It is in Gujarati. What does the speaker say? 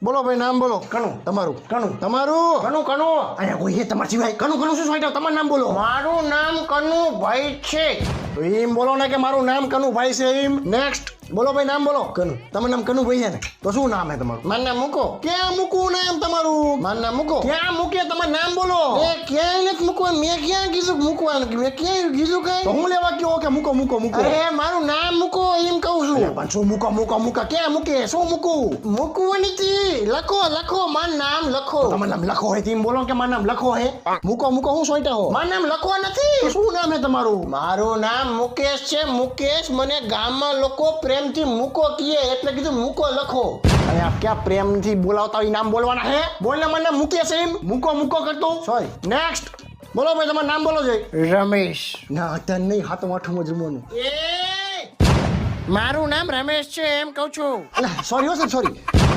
બોલો ભાઈ નામ બોલો. કનું. તમારું. કનું. અહીંયા કોઈ છે તમારા સિવાય? કનું શું સોંટ્યા? તમારું નામ બોલો. મારું નામ કનુભાઈ છે. તો એમ બોલો ને કે મારું નામ કનુભાઈ છે એમ. નેક્સ્ટ બોલો ભાઈ નામ બોલો. કનુ. તમારું નામ કનુભાઈ છે ને? તો શું નામ છે તમારું? મારું નામ મૂકો. ક્યાં મૂકવું નામ તમારું? મારું નામ મૂકો. ક્યાં મૂકે? તમારું નામ બોલો. એ ક્યાંય નથી મૂકવાનું. મેં ક્યાં કીધું મૂકવાનું? મેં ક્યાંય કીધું કઈ? તો હું લેવા કયો કે મૂકો મૂકો મૂકો? અરે મારું નામ મૂકો એમ કહું છું. પણ શું મૂકો મૂકો મૂકો? ક્યાં મૂકે? શું મૂકવું? મૂકવાની હતી. લખો મારું નામ લખો. તમારું નામ લખો હે તેમ બોલો કે મારું નામ લખો હે. મૂકો મૂકો હું સોંટ્યા હો? મારું નામ લખવા નથી. તો શું નામ હે તમારું? મારું નામ મુકેશ છે. મુકેશ મને ગામમાં લોકો પ્રેમથી મૂકો કહે એટલે કીધું મૂકો લખો. અરે આપ ક્યાં પ્રેમથી બોલાવતા હોય નામ બોલવાના હે? બોલ ને મને નામ મૂકે છે એમ. મૂકો મૂકો કરતો. સોરી. નેક્સ્ટ બોલો ભાઈ તમારું નામ બોલો છે. રમેશ. ના અત્યારે નહીં, હાથમાં આઠમું જમવાનું. મારું નામ રમેશ છે એમ કહું છું. સોરી હો સાહેબ સોરી.